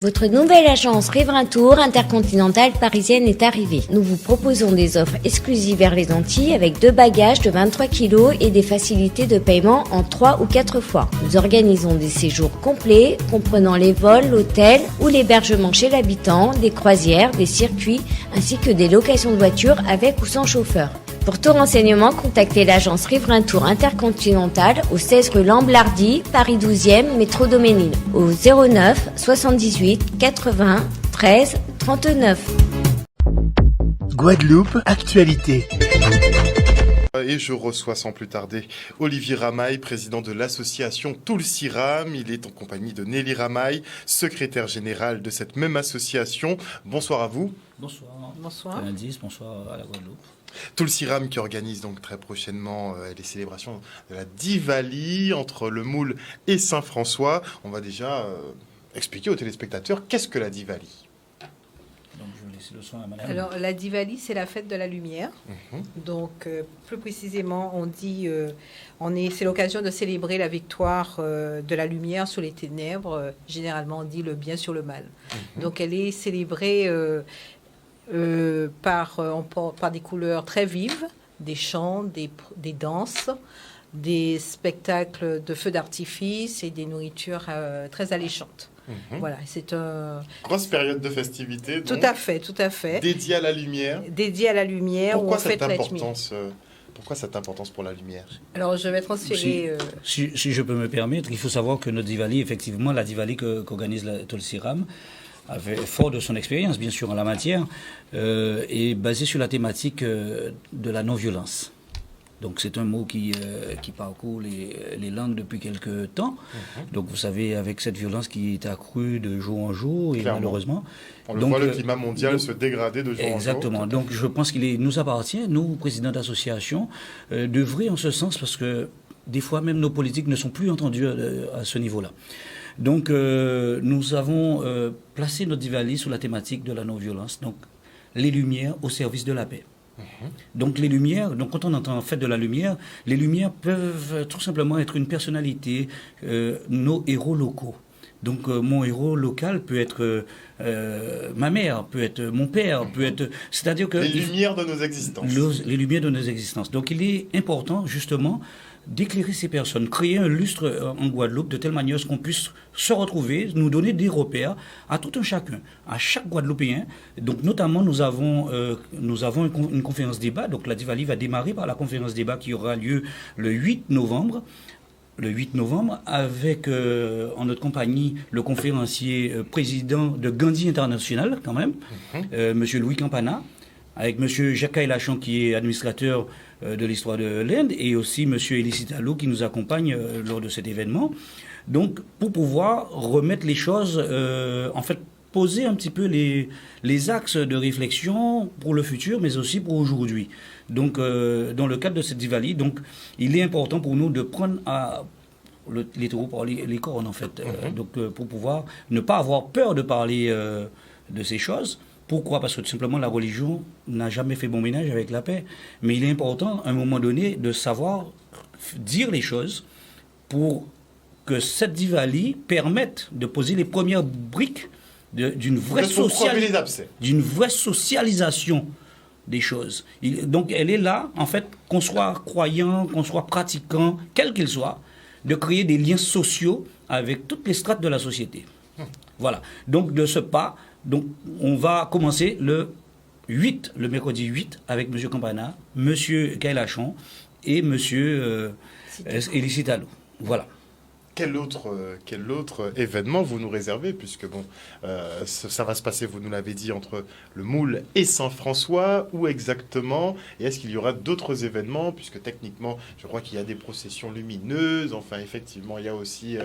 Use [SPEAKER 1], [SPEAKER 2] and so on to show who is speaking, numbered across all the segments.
[SPEAKER 1] Votre nouvelle agence Riverain Tour intercontinentale parisienne est arrivée. Nous vous proposons des offres exclusives vers les Antilles avec 2 bagages de 23 kg et des facilités de paiement en 3 ou 4 fois. Nous organisons des séjours complets comprenant les vols, l'hôtel ou l'hébergement chez l'habitant, des croisières, des circuits ainsi que des locations de voitures avec ou sans chauffeur. Pour tout renseignement, contactez l'agence Riverain Tour Intercontinental au 16 rue Lamblardy, Paris 12e, métro Doménil, au 09 78 80 13 39.
[SPEAKER 2] Guadeloupe, actualité.
[SPEAKER 3] Et je reçois sans plus tarder Olivier Ramaille, président de l'association Tulsiram. Il est en compagnie de Nelly Ramaille, secrétaire générale de cette même association. Bonsoir à vous.
[SPEAKER 4] Bonsoir.
[SPEAKER 5] Bonsoir.
[SPEAKER 4] Bonsoir à la Guadeloupe.
[SPEAKER 3] Tulsiram qui organise donc très prochainement les célébrations de la Diwali entre le Moule et Saint-François. On va déjà expliquer aux téléspectateurs qu'est-ce que la Diwali.
[SPEAKER 4] Donc je vais laisser le soin à madame.
[SPEAKER 5] Alors, la Diwali, c'est la fête de la lumière. Donc, plus précisément, on dit, c'est l'occasion de célébrer la victoire de la lumière sur les ténèbres. Généralement, on dit le bien sur le mal. Donc, elle est célébrée par des couleurs très vives, des chants, des danses, des spectacles de feux d'artifice et des nourritures très alléchantes. Voilà, c'est un...
[SPEAKER 3] Grosse période de festivité.
[SPEAKER 5] Tout à fait.
[SPEAKER 3] Dédiée à la lumière.
[SPEAKER 5] Dédiée à la lumière.
[SPEAKER 3] Pourquoi cette importance pour la lumière?
[SPEAKER 5] Alors, je vais transférer...
[SPEAKER 4] Si je peux me permettre, il faut savoir que notre Diwali, effectivement, la Diwali qu'organise la Tulsiram, fort de son expérience, bien sûr, en la matière, est basée sur la thématique de la non-violence. Donc c'est un mot qui parcourt les langues depuis quelques temps. Donc vous savez, avec cette violence qui est accrue de jour en jour, et
[SPEAKER 3] clairement,
[SPEAKER 4] malheureusement...
[SPEAKER 3] On le voit, le climat mondial se dégrader de jour en jour.
[SPEAKER 4] Exactement. Donc je pense qu'il nous appartient, nous, présidents d'association, d'œuvrer en ce sens parce que des fois même nos politiques ne sont plus entendues à ce niveau-là. Donc nous avons placé notre Diwali sous la thématique de la non-violence, donc les lumières au service de la paix. Donc les lumières, donc quand on entend fête de la lumière, les lumières peuvent tout simplement être une personnalité, nos héros locaux. Donc mon héros local peut être ma mère, peut être mon père, peut être... C'est-à-dire que...
[SPEAKER 3] Les lumières de nos existences.
[SPEAKER 4] Les lumières de nos existences. Donc il est important justement d'éclairer ces personnes, créer un lustre en Guadeloupe de telle manière qu'on puisse se retrouver, nous donner des repères à tout un chacun, à chaque Guadeloupéen. Donc notamment nous avons une conférence débat. Donc la Diwali va démarrer par la conférence débat qui aura lieu le 8 novembre. Le 8 novembre, avec en notre compagnie le conférencier président de Gandhi International, quand même, Monsieur Louis Campana, avec Monsieur Jacques Lachon qui est administrateur de l'histoire de l'Inde, et aussi Monsieur Elisitalo qui nous accompagne lors de cet événement. Donc, pour pouvoir remettre les choses, en fait, poser un petit peu les axes de réflexion pour le futur, mais aussi pour aujourd'hui. Donc, dans le cadre de cette Diwali, donc, il est important pour nous de prendre les taureaux par les cornes, en fait. Donc, pour pouvoir ne pas avoir peur de parler de ces choses. Pourquoi? Parce que tout simplement, la religion n'a jamais fait bon ménage avec la paix. Mais il est important, à un moment donné, de savoir dire les choses pour que cette Diwali permette de poser les premières briques d'une vraie socialisation des choses. Donc, elle est là, en fait, qu'on soit croyant, qu'on soit pratiquant, quel qu'il soit, de créer des liens sociaux avec toutes les strates de la société. Voilà. Donc, de ce pas... Donc, on va commencer le mercredi 8, avec M. Campana, M. Kailachon et M. Elisitalo. Voilà.
[SPEAKER 3] Quel autre événement vous nous réservez, puisque ça va se passer, vous nous l'avez dit, entre le Moule et Saint-François, où exactement? Et est-ce qu'il y aura d'autres événements, puisque techniquement, je crois qu'il y a des processions lumineuses, enfin effectivement, il y a aussi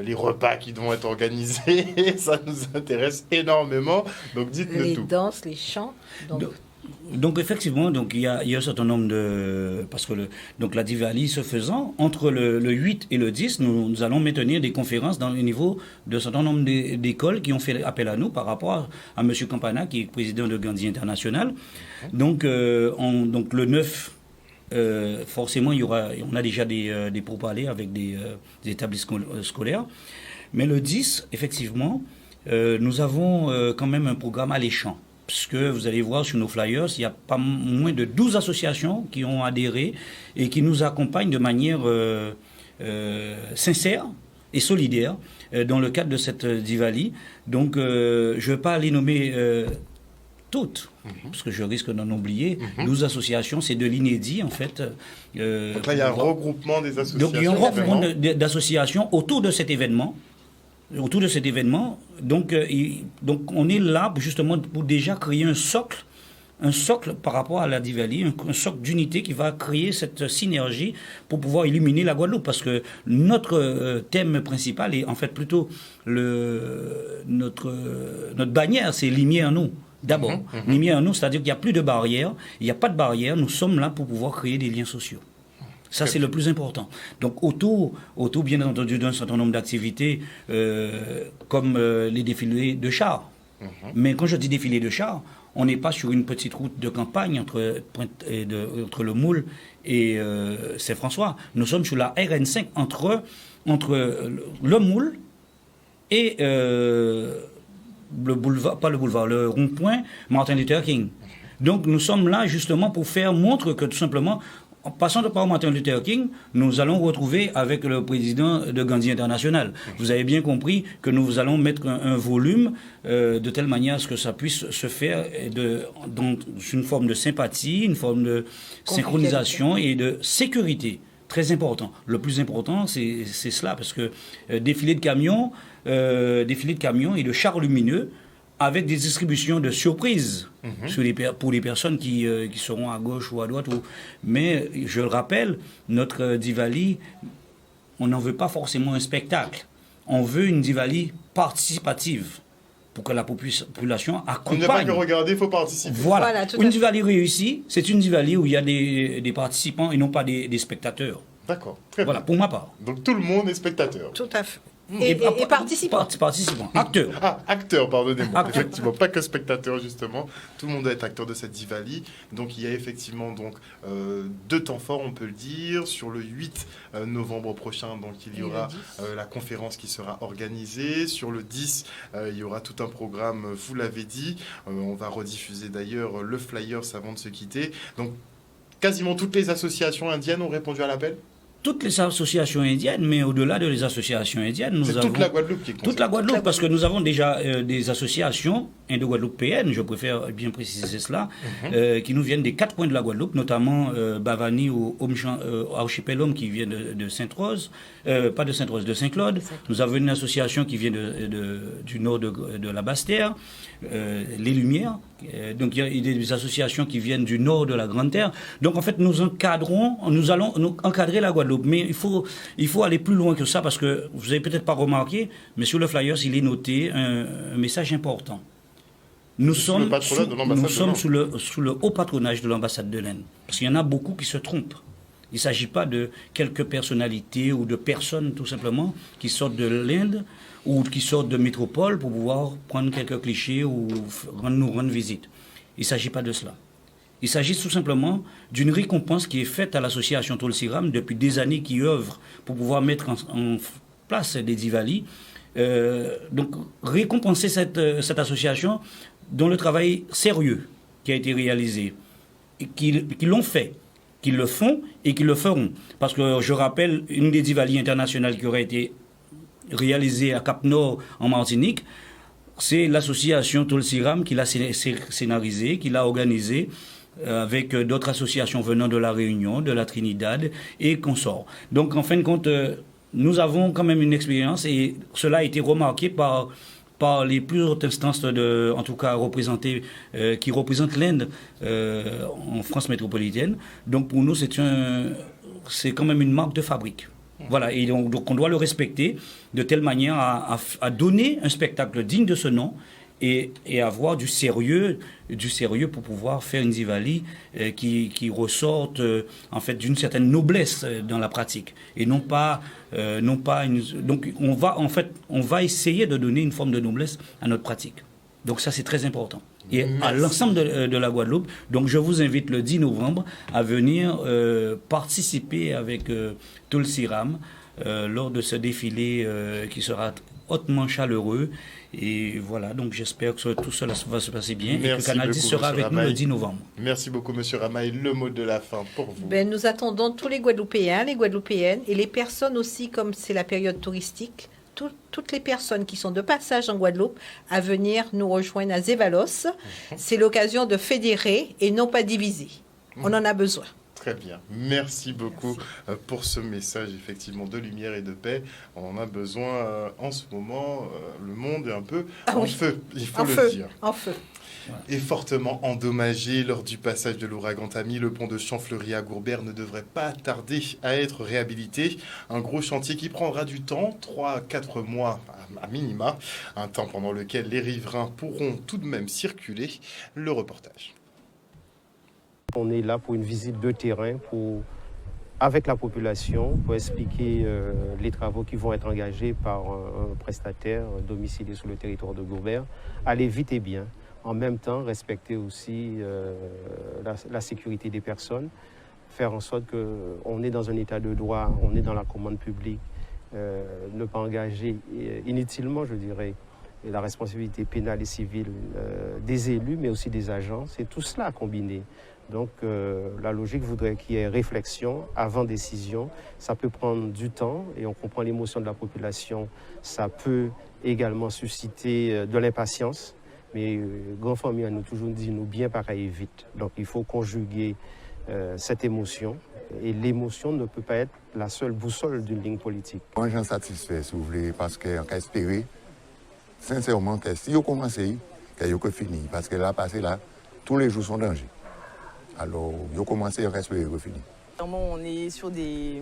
[SPEAKER 3] les repas qui vont être organisés, ça nous intéresse énormément, donc dites-nous tout.
[SPEAKER 5] Les danses, les chants,
[SPEAKER 4] Donc effectivement, donc il y a un certain nombre de... Parce que donc la Diwali se faisant, entre le 8 et le 10, nous allons maintenir des conférences dans le niveau d'un certain nombre d'écoles qui ont fait appel à nous par rapport à M. Campana, qui est président de Gandhi International. Donc, donc le 9, forcément, on a déjà des pourparlers avec des établissements scolaires. Mais le 10, effectivement... nous avons quand même un programme alléchant. Parce que vous allez voir sur nos flyers, il y a pas moins de 12 associations qui ont adhéré et qui nous accompagnent de manière sincère et solidaire dans le cadre de cette Diwali. Donc, je ne vais pas les nommer toutes, parce que je risque d'en oublier. 12 associations, c'est de l'inédit en fait.
[SPEAKER 3] Donc là, il y a un regroupement des associations.
[SPEAKER 4] Donc, il y a un regroupement d'associations autour de cet événement. Donc, on est là justement pour déjà créer un socle par rapport à la Diwali, un socle d'unité qui va créer cette synergie pour pouvoir illuminer la Guadeloupe. Parce que notre thème principal est en fait plutôt notre bannière, c'est lumière en nous. D'abord, lumière en nous, c'est-à-dire qu'il n'y a plus de barrières, il n'y a pas de barrières, nous sommes là pour pouvoir créer des liens sociaux. Ça, c'est le plus important. Donc, autour bien entendu, d'un certain nombre d'activités, comme les défilés de chars. Mais quand je dis défilé de chars, on n'est pas sur une petite route de campagne entre le Moule et Saint-François. Nous sommes sur la RN5 entre le Moule et le rond-point Martin Luther King. Donc, nous sommes là justement pour faire montre que tout simplement, en passant par Martin Luther King, nous allons retrouver avec le président de Gandhi International. Vous avez bien compris que nous allons mettre un volume de telle manière à ce que ça puisse se faire dans une forme de sympathie, une forme de synchronisation et de sécurité. Très important. Le plus important, c'est cela, parce que défilé de camions et de chars lumineux, avec des distributions de surprises pour les personnes qui seront à gauche ou à droite. Mais je le rappelle, notre Diwali, on n'en veut pas forcément un spectacle. On veut une Diwali participative pour que la population accompagne.
[SPEAKER 3] On n'est pas que regarder, il faut participer.
[SPEAKER 4] Voilà une Diwali réussie, c'est une Diwali où il y a des participants et non pas des spectateurs.
[SPEAKER 3] D'accord, très bien.
[SPEAKER 4] Voilà, pour ma part.
[SPEAKER 3] Donc tout le monde est spectateur.
[SPEAKER 5] Tout à fait. Et participants.
[SPEAKER 4] Participants, acteurs.
[SPEAKER 3] Acteurs, pardonnez-moi. Effectivement, pas que spectateurs, justement. Tout le monde doit être acteur de cette Diwali. Donc, il y a effectivement deux temps forts, on peut le dire. Sur le 8 novembre prochain, donc, il y aura la conférence qui sera organisée. Sur le 10, il y aura tout un programme, vous l'avez dit. On va rediffuser d'ailleurs le flyer avant de se quitter. Donc, quasiment toutes les associations indiennes ont répondu à l'appel ?
[SPEAKER 4] Toutes les associations indiennes, mais au-delà de les associations indiennes, nous avons...
[SPEAKER 3] C'est toute la Guadeloupe qui est concernée.
[SPEAKER 4] Toute la Guadeloupe, parce que nous avons déjà des associations indo-guadeloupéennes, je préfère bien préciser cela, qui nous viennent des 4 coins de la Guadeloupe, notamment Bavani ou Archipelum qui vient de Sainte-Rose, pas de Sainte-Rose, de Saint-Claude. Nous avons une association qui vient du nord de la Basse-Terre, Les Lumières. Donc il y a des associations qui viennent du nord de la Grande-Terre. Donc en fait, nous allons encadrer la Guadeloupe. Mais il faut aller plus loin que ça, parce que vous n'avez peut-être pas remarqué, mais sur le flyers, il est noté un message important. Nous sommes sous le haut patronage de l'ambassade de l'Inde. Parce qu'il y en a beaucoup qui se trompent. Il ne s'agit pas de quelques personnalités ou de personnes, tout simplement, qui sortent de l'Inde ou qui sortent de métropole pour pouvoir prendre quelques clichés ou nous rendre visite. Il ne s'agit pas de cela. Il s'agit tout simplement d'une récompense qui est faite à l'association Tolsiram depuis des années, qui œuvre pour pouvoir mettre en place des Diwali. Donc récompenser cette association dont le travail sérieux qui a été réalisé, et qui l'ont fait, qui le font et qui le feront. Parce que je rappelle, une des Diwali internationales qui aurait été réalisée à Cap-Nord en Martinique, c'est l'association Tolsiram qui l'a scénarisée, qui l'a organisée, avec d'autres associations venant de la Réunion, de la Trinidad et consorts. Donc en fin de compte, nous avons quand même une expérience, et cela a été remarqué par les plus hautes instances, en tout cas représentées, qui représentent l'Inde en France métropolitaine. Donc pour nous, c'est quand même une marque de fabrique. Voilà, et donc on doit le respecter de telle manière à donner un spectacle digne de ce nom, et avoir du sérieux pour pouvoir faire une Diwali qui ressorte en fait d'une certaine noblesse dans la pratique, et non pas donc on va essayer de donner une forme de noblesse à notre pratique. Donc ça, c'est très important. Et à l'ensemble de la Guadeloupe. Donc je vous invite le 10 novembre à venir participer avec Tolsiram lors de ce défilé qui sera hautement chaleureux. Et voilà, donc j'espère que tout cela va se passer bien et que Canal 10 sera avec nous le 10 novembre.
[SPEAKER 3] Merci beaucoup, Monsieur Ramaille. Le mot de la fin pour vous.
[SPEAKER 5] Nous attendons tous les Guadeloupéens, les Guadeloupéennes et les personnes aussi, comme c'est la période touristique, toutes les personnes qui sont de passage en Guadeloupe à venir nous rejoindre à Zévalos. C'est l'occasion de fédérer et non pas diviser. On en a besoin.
[SPEAKER 3] Très bien. Merci beaucoup pour ce message, effectivement, de lumière et de paix. On en a besoin en ce moment. Le monde est un peu en feu, il faut le dire.
[SPEAKER 5] En feu.
[SPEAKER 3] Et fortement endommagé lors du passage de l'ouragan Tammy, le pont de Champfleury à Gourbert ne devrait pas tarder à être réhabilité. Un gros chantier qui prendra du temps, 3 à 4 mois à minima, un temps pendant lequel les riverains pourront tout de même circuler. Le reportage.
[SPEAKER 2] On est là pour une visite de terrain avec la population pour expliquer les travaux qui vont être engagés par un prestataire domicilié sur le territoire de Gourbert. Aller vite et bien. En même temps, respecter aussi la sécurité des personnes, faire en sorte qu'on est dans un état de droit, on est dans la commande publique, ne pas engager inutilement, je dirais, la responsabilité pénale et civile des élus, mais aussi des agents. C'est tout cela combiné. Donc la logique voudrait qu'il y ait réflexion avant décision. Ça peut prendre du temps et on comprend l'émotion de la population. Ça peut également susciter de l'impatience. Mais grand famille a nous toujours dit nous bien pareil vite. Donc il faut conjuguer cette émotion. Et l'émotion ne peut pas être la seule boussole d'une ligne politique.
[SPEAKER 6] Moi, j'en satisfait, si vous voulez, parce qu'on a espéré, sincèrement, que si on commence, qu'on finit. Parce que là, passé là, tous les jours sont danger. Alors, on commence, on espère qu'on finit.
[SPEAKER 7] On est sur des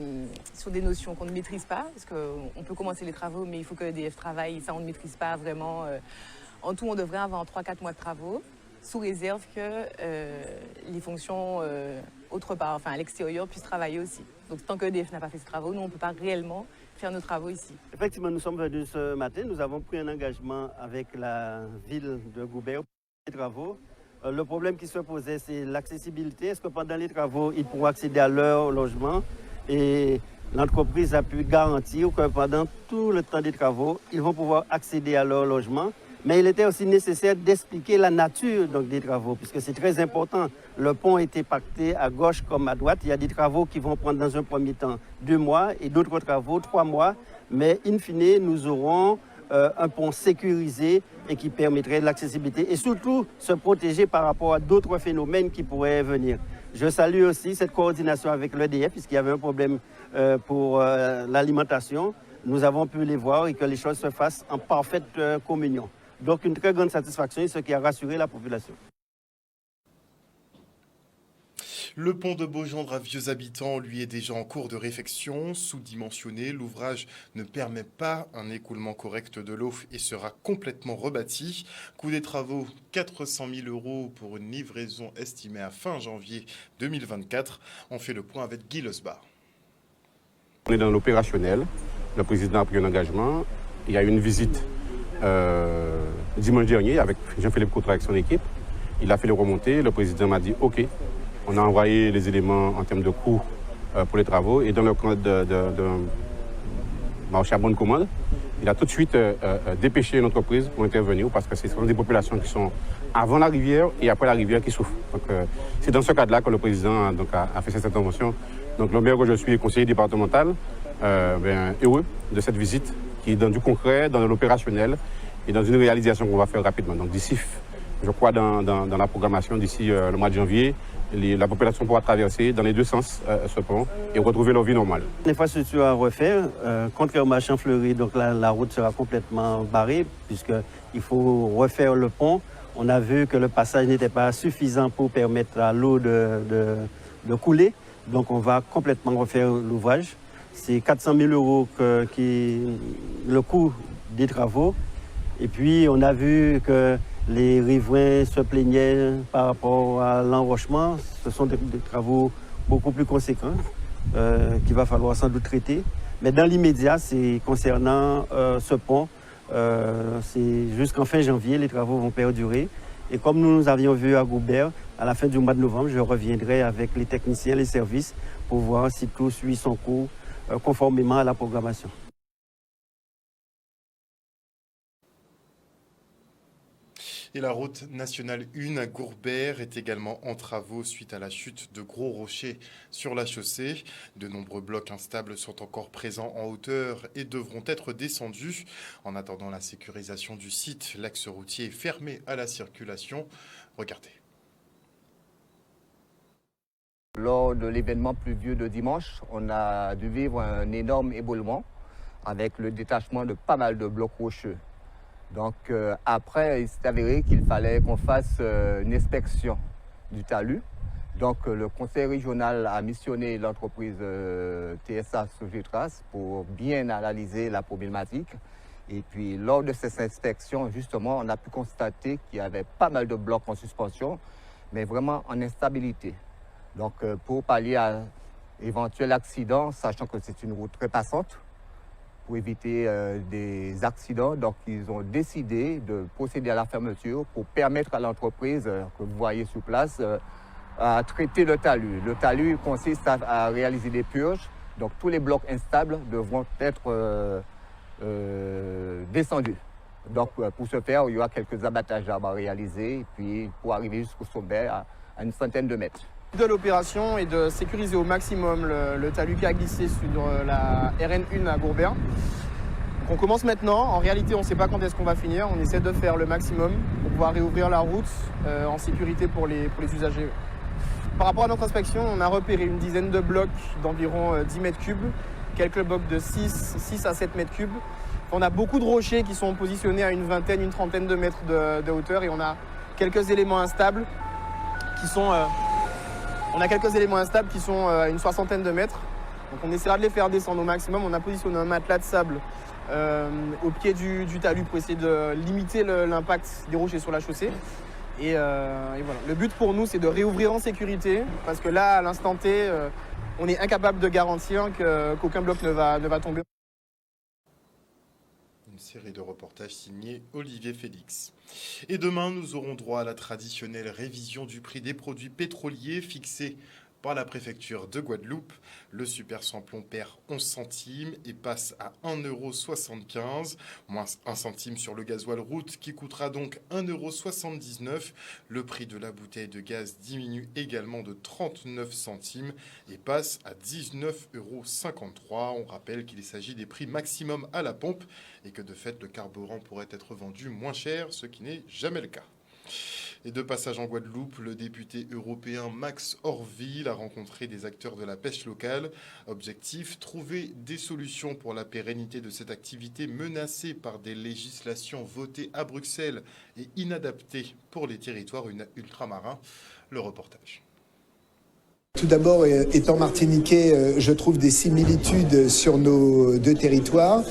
[SPEAKER 7] notions qu'on ne maîtrise pas, parce qu'on peut commencer les travaux, mais il faut que EDF travaille, ça on ne maîtrise pas vraiment. En tout, on devrait avoir 3-4 mois de travaux, sous réserve que les fonctions autre part, enfin à l'extérieur, puissent travailler aussi. Donc tant que EDF n'a pas fait ses travaux, nous on ne peut pas réellement faire nos travaux ici.
[SPEAKER 8] Effectivement, nous sommes venus ce matin, nous avons pris un engagement avec la ville de Gourbert pour les travaux. Le problème qui se posait, c'est l'accessibilité. Est-ce que pendant les travaux, ils pourront accéder à leur logement? Et l'entreprise a pu garantir que pendant tout le temps des travaux, ils vont pouvoir accéder à leur logement. Mais il était aussi nécessaire d'expliquer la nature donc, des travaux, puisque c'est très important. Le pont a été pacté à gauche comme à droite. Il y a des travaux qui vont prendre dans un premier temps 2 mois et d'autres travaux 3 mois. Mais in fine, nous aurons un pont sécurisé et qui permettrait de l'accessibilité et surtout se protéger par rapport à d'autres phénomènes qui pourraient venir. Je salue aussi cette coordination avec l'EDF puisqu'il y avait un problème pour l'alimentation. Nous avons pu les voir et que les choses se fassent en parfaite communion. Donc une très grande satisfaction, ce qui a rassuré la population.
[SPEAKER 3] Le pont de Beaugendre à Vieux Habitants, lui, est déjà en cours de réfection. Sous-dimensionné, l'ouvrage ne permet pas un écoulement correct de l'eau et sera complètement rebâti. Coût des travaux, 400 000 € pour une livraison estimée à fin janvier 2024. On fait le point avec Guy Lesbar.
[SPEAKER 9] On est dans l'opérationnel. Le président a pris un engagement. Il y a eu une visite dimanche dernier avec Jean-Philippe Coutre avec son équipe. Il a fait les remontées. Le président m'a dit OK. On a envoyé les éléments en termes de coûts pour les travaux. Et dans le cadre de marché à bonne commande, il a tout de suite dépêché l'entreprise pour intervenir parce que ce sont des populations qui sont avant la rivière et après la rivière qui souffrent. Donc, c'est dans ce cadre-là que le président a fait cette intervention. Donc le maire que je suis, conseiller départemental, heureux de cette visite qui est dans du concret, dans l'opérationnel et dans une réalisation qu'on va faire rapidement. Donc d'ici, je crois, dans la programmation, d'ici le mois de janvier, la population pourra traverser dans les deux sens ce pont et retrouver leur vie normale.
[SPEAKER 8] L'infrastructure à refaire, contrairement à Champfleury, donc la route sera complètement barrée puisqu'il faut refaire le pont. On a vu que le passage n'était pas suffisant pour permettre à l'eau de couler. Donc on va complètement refaire l'ouvrage. C'est 400 000 € le coût des travaux. Et puis on a vu que les riverains se plaignaient par rapport à l'enrochement. Ce sont des travaux beaucoup plus conséquents qu'il va falloir sans doute traiter. Mais dans l'immédiat, c'est concernant ce pont, c'est jusqu'en fin janvier, les travaux vont perdurer. Et comme nous avions vu à Gourbert, à la fin du mois de novembre, je reviendrai avec les techniciens, les services, pour voir si tout suit son cours conformément à la programmation.
[SPEAKER 3] Et la route nationale 1 à Gourbert est également en travaux suite à la chute de gros rochers sur la chaussée. De nombreux blocs instables sont encore présents en hauteur et devront être descendus. En attendant la sécurisation du site, l'axe routier est fermé à la circulation. Regardez.
[SPEAKER 10] Lors de l'événement pluvieux de dimanche, on a dû vivre un énorme éboulement avec le détachement de pas mal de blocs rocheux. Donc après, il s'est avéré qu'il fallait qu'on fasse une inspection du talus. Donc le conseil régional a missionné l'entreprise TSA Sogitras pour bien analyser la problématique. Et puis lors de cette inspection, justement, on a pu constater qu'il y avait pas mal de blocs en suspension, mais vraiment en instabilité. Donc pour pallier à éventuel accident, sachant que c'est une route très passante, pour éviter des accidents, donc ils ont décidé de procéder à la fermeture pour permettre à l'entreprise que vous voyez sur place à traiter le talus. Le talus consiste à réaliser des purges, donc tous les blocs instables devront être descendus. Donc pour ce faire, il y aura quelques abattages d'arbres à réaliser, et puis pour arriver jusqu'au sommet à une centaine de mètres.
[SPEAKER 11] De l'opération est de sécuriser au maximum le talus qui a glissé sur la RN1 à Gourbert. Donc on commence maintenant. En réalité, on ne sait pas quand est-ce qu'on va finir. On essaie de faire le maximum pour pouvoir réouvrir la route en sécurité pour les usagers. Par rapport à notre inspection, on a repéré une dizaine de blocs d'environ 10 mètres cubes, quelques blocs de 6 à 7 mètres cubes. On a beaucoup de rochers qui sont positionnés à une vingtaine, une trentaine de mètres de hauteur et on a quelques éléments instables qui sont... à une soixantaine de mètres. Donc on essaiera de les faire descendre au maximum. On a positionné un matelas de sable au pied du talus pour essayer de limiter l'impact des rochers sur la chaussée. Et voilà. Le but pour nous, c'est de réouvrir en sécurité parce que là, à l'instant T, on est incapable de garantir qu'aucun bloc ne va tomber.
[SPEAKER 3] Une série de reportages signés Olivier Félix. Et demain, nous aurons droit à la traditionnelle révision du prix des produits pétroliers fixée par la préfecture de Guadeloupe. Le super samplon perd 11 centimes et passe à 1,75 €, moins 1 centime sur le gasoil route qui coûtera donc 1,79 €. Le prix de la bouteille de gaz diminue également de 39 centimes et passe à 19,53 €. On rappelle qu'il s'agit des prix maximum à la pompe et que de fait le carburant pourrait être vendu moins cher, ce qui n'est jamais le cas. Et de passage en Guadeloupe, le député européen Max Orville a rencontré des acteurs de la pêche locale. Objectif, trouver des solutions pour la pérennité de cette activité menacée par des législations votées à Bruxelles et inadaptées pour les territoires ultramarins. Le reportage.
[SPEAKER 12] Tout d'abord, étant martiniquais, je trouve des similitudes sur nos deux territoires.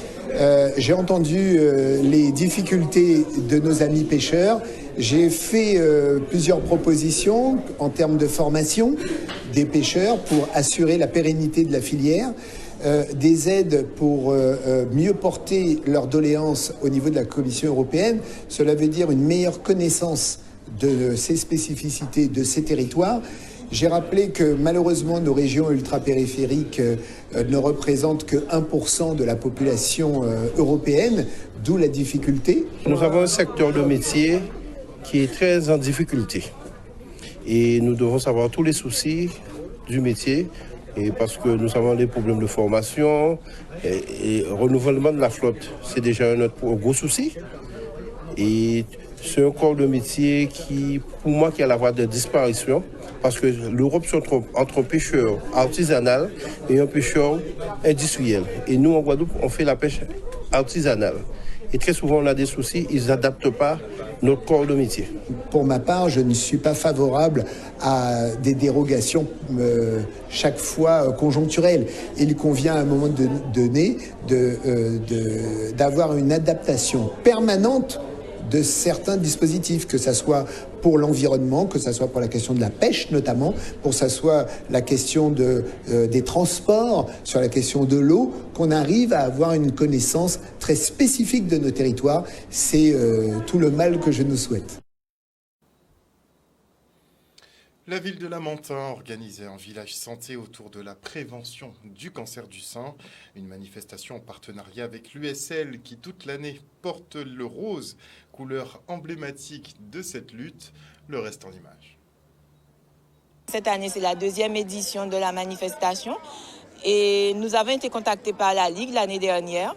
[SPEAKER 12] J'ai entendu les difficultés de nos amis pêcheurs. J'ai fait plusieurs propositions en termes de formation des pêcheurs pour assurer la pérennité de la filière, des aides pour mieux porter leurs doléances au niveau de la Commission européenne. Cela veut dire une meilleure connaissance de ces spécificités de ces territoires. J'ai rappelé que malheureusement nos régions ultrapériphériques ne représentent que 1% de la population européenne, d'où la difficulté.
[SPEAKER 13] Nous avons un secteur de métier qui est très en difficulté et nous devons savoir tous les soucis du métier et parce que nous avons des problèmes de formation et renouvellement de la flotte, c'est déjà un autre gros souci. Et c'est un corps de métier qui, pour moi, qui a la voie de disparition parce que l'Europe se trompe entre un pêcheur artisanal et un pêcheur industriel. Et nous, en Guadeloupe, on fait la pêche artisanale. Et très souvent, on a des soucis, ils n'adaptent pas notre corps de métier.
[SPEAKER 12] Pour ma part, je ne suis pas favorable à des dérogations chaque fois conjoncturelles. Il convient à un moment donné d'avoir une adaptation permanente de certains dispositifs, que ça soit pour l'environnement, que ça soit pour la question de la pêche notamment, pour que ça soit la question des transports, sur la question de l'eau, qu'on arrive à avoir une connaissance très spécifique de nos territoires. C'est tout le mal que je nous souhaite.
[SPEAKER 3] La ville de Lamentin organisait un village santé autour de la prévention du cancer du sein. Une manifestation en partenariat avec l'USL qui toute l'année porte le rose couleur emblématique de cette lutte. Le reste en images.
[SPEAKER 14] Cette année, c'est la 2e édition de la manifestation et nous avons été contactés par la Ligue l'année dernière.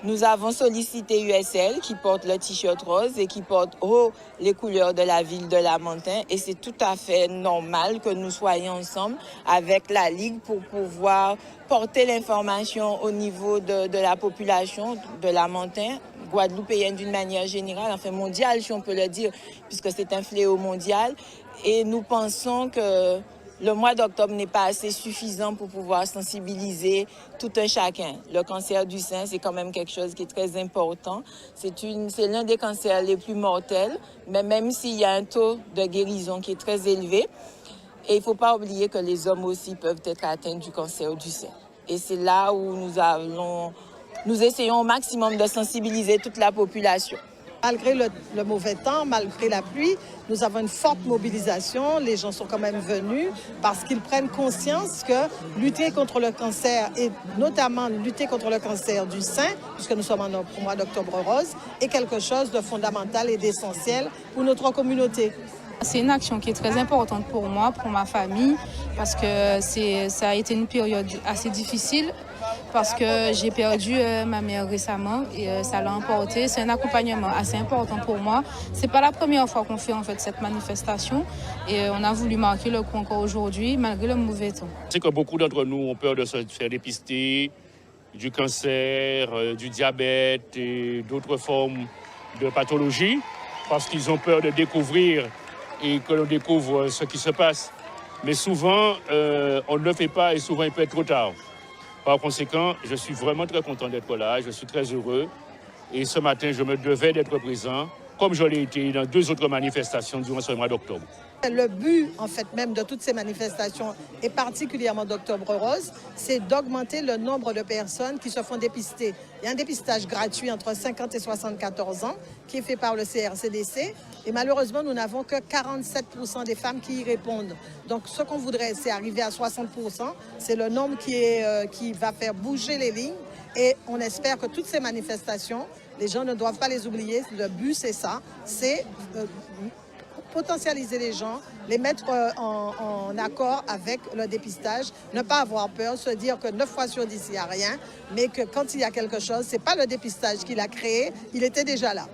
[SPEAKER 14] Nous avons sollicité USL qui porte le t-shirt rose et qui porte haut les couleurs de la ville de Lamentin. Et c'est tout à fait normal que nous soyons ensemble avec la Ligue pour pouvoir porter l'information au niveau de la population de Lamentin, guadeloupéenne d'une manière générale, enfin mondiale si on peut le dire, puisque c'est un fléau mondial. Et nous pensons que le mois d'octobre n'est pas assez suffisant pour pouvoir sensibiliser tout un chacun. Le cancer du sein, c'est quand même quelque chose qui est très important. C'est l'un des cancers les plus mortels, mais même s'il y a un taux de guérison qui est très élevé. Et il ne faut pas oublier que les hommes aussi peuvent être atteints du cancer du sein. Et c'est là où nous essayons au maximum de sensibiliser toute la population.
[SPEAKER 15] Malgré le mauvais temps, malgré la pluie, nous avons une forte mobilisation. Les gens sont quand même venus parce qu'ils prennent conscience que lutter contre le cancer et notamment lutter contre le cancer du sein, puisque nous sommes au mois d'Octobre Rose, est quelque chose de fondamental et d'essentiel pour notre communauté.
[SPEAKER 16] C'est une action qui est très importante pour moi, pour ma famille, parce que ça a été une période assez difficile. Parce que j'ai perdu ma mère récemment et ça l'a emporté. C'est un accompagnement assez important pour moi. C'est pas la première fois qu'on fait en fait cette manifestation et on a voulu marquer le coup encore aujourd'hui malgré le mauvais temps.
[SPEAKER 17] C'est que beaucoup d'entre nous ont peur de se faire dépister du cancer, du diabète et d'autres formes de pathologies parce qu'ils ont peur de découvrir et que l'on découvre ce qui se passe. Mais souvent, on ne le fait pas et souvent il peut être trop tard. Par conséquent, je suis vraiment très content d'être là, je suis très heureux. Et ce matin, je me devais d'être présent, comme je l'ai été dans 2 autres manifestations durant ce mois d'octobre.
[SPEAKER 15] Le but, en fait, même de toutes ces manifestations, et particulièrement d'Octobre Rose, c'est d'augmenter le nombre de personnes qui se font dépister. Il y a un dépistage gratuit entre 50 et 74 ans qui est fait par le CRCDC. Et malheureusement, nous n'avons que 47% des femmes qui y répondent. Donc, ce qu'on voudrait, c'est arriver à 60%. C'est le nombre qui va faire bouger les lignes. Et on espère que toutes ces manifestations, les gens ne doivent pas les oublier. Le but, c'est ça. C'est potentialiser les gens, les mettre en accord avec le dépistage, ne pas avoir peur, se dire que 9 fois sur 10, il n'y a rien, mais que quand il y a quelque chose, ce n'est pas le dépistage qui l'a créé, il était déjà là.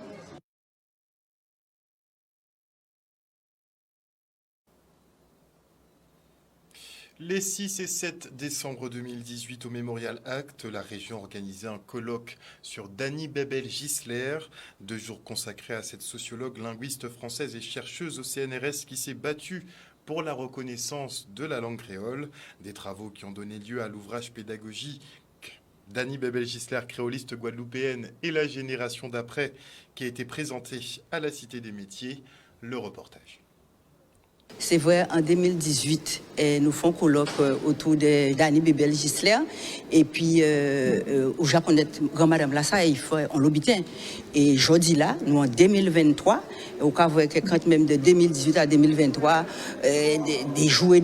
[SPEAKER 3] Les 6 et 7 décembre 2018, au Mémorial Act, la région organisait un colloque sur Dany Bebel-Gisler, 2 jours consacrés à cette sociologue, linguiste française et chercheuse au CNRS qui s'est battue pour la reconnaissance de la langue créole. Des travaux qui ont donné lieu à l'ouvrage pédagogique Dany Bebel-Gisler, créoliste guadeloupéenne et la génération d'après, qui a été présenté à la Cité des Métiers. Le reportage.
[SPEAKER 18] C'est vrai, en 2018, nous faisons un colloque autour de Dany Bebel-Gisler. Et puis, au Japon, grand-madame Lassa, on l'habitait. Et aujourd'hui, là, nous en 2023, au cas où quand même de 2018 à 2023, des jours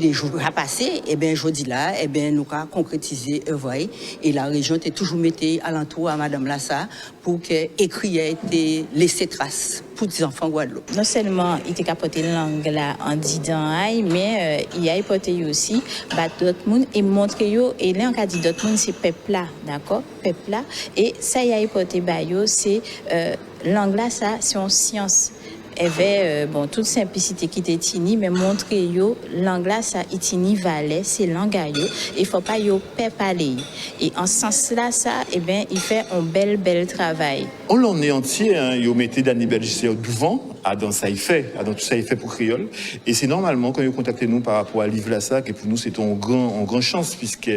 [SPEAKER 18] à passer, et bien aujourd'hui, là, et bien nous avons concrétisé œuvre. Et la région était toujours mettée alentour à madame Lassa pour que l'écrit ait été laissé trace pour les enfants Guadeloupe.
[SPEAKER 19] Non seulement il était capoté la langue là en disant mais il a porté aussi battre d'autres monde et montrer yo et là en cas dit d'autres monde c'est peuple là, d'accord, peuple là et ça il a porté bayo c'est langue là ça c'est en science. Il y avait toute simplicité qui était tini mais montrer yo langue là ça itini valait c'est langue yo il faut pas yo parler et en ce sens là ça et ben il fait un bel travail.
[SPEAKER 20] On l'en est entier yo mettez Dany Bebel-Gisler devant dans ça il fait dans tout ça il fait pour créole et c'est normalement quand ils contactent nous par rapport à livre là ça que pour nous c'est une grande chance puisque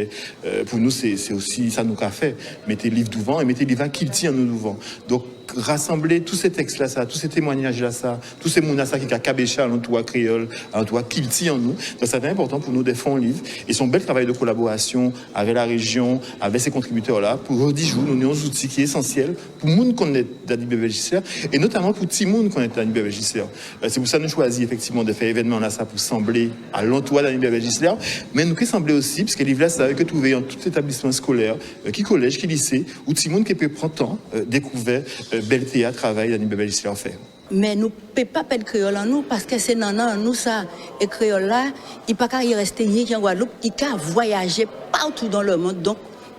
[SPEAKER 20] pour nous c'est aussi ça nous qu'a fait mettez livre devant et mettez livre qui tient nous devant donc rassembler tous ces textes là ça tous ces témoignages là ça tous ces mots là ça qui a cabéché à l'entour créole à l'entour kilti en nous donc c'est important pour nous de faire un livre et son bel travail de collaboration avec la région avec ces contributeurs là pour redire nous avons un outil qui est essentiel pour monde connaître Dany Bebel-Gisler et notamment pour petit monde connaître Dany Bebel-Gisler c'est pour ça que nous choisi effectivement de faire événement là ça pour sembler à l'entour Dany Bebel-Gisler mais nous qui sembler aussi parce que livre là ça que trouver en tout établissement scolaire qui collège qui lycée où petit monde qui peut prendre temps découvert bel théâtre travail d'Annie Bébel Gisler fait.
[SPEAKER 18] Mais nous ne pouvons pas perdre le créole en nous parce que c'est non, nous ça. Et le créole là, il ne peut pas y rester en Guadeloupe, il peut voyager partout dans le monde. Donc,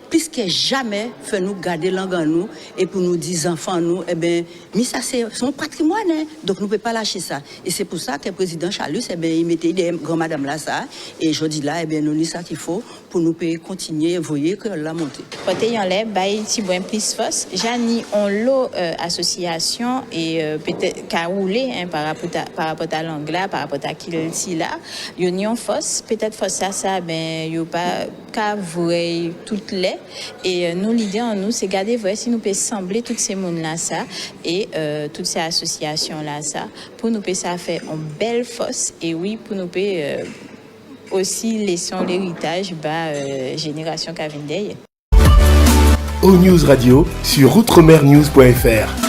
[SPEAKER 18] plus que jamais, fait nous garder langue en nous et pour nous dire enfants nous, eh bien, mais ça c'est son patrimoine, hein? Donc nous ne pouvons pas lâcher ça. Et c'est pour ça que le président Chalus, eh bien, il mettait des grand-madame là ça. Et je dis là, eh bien, nous lisons ça qu'il faut pour nous continuer, voyez que la montée.
[SPEAKER 19] Quand il y a un petit point plus force, Jani on l'eau association et peut-être qu'à rouler par rapport à l'anglais, par rapport à qui là, il y a une force, peut-être force ça, ben, il n'y a pas qu'à voir toutes les. Et nous, l'idée en nous, c'est garder voir si nous pouvons assembler toutes ces mondes-là, ça, et toutes ces associations-là, ça, pour nous ça faire une belle force, et oui, pour nous aussi laisser l'héritage génération qui vient derrière.
[SPEAKER 21] O News Radio sur outremernews.fr.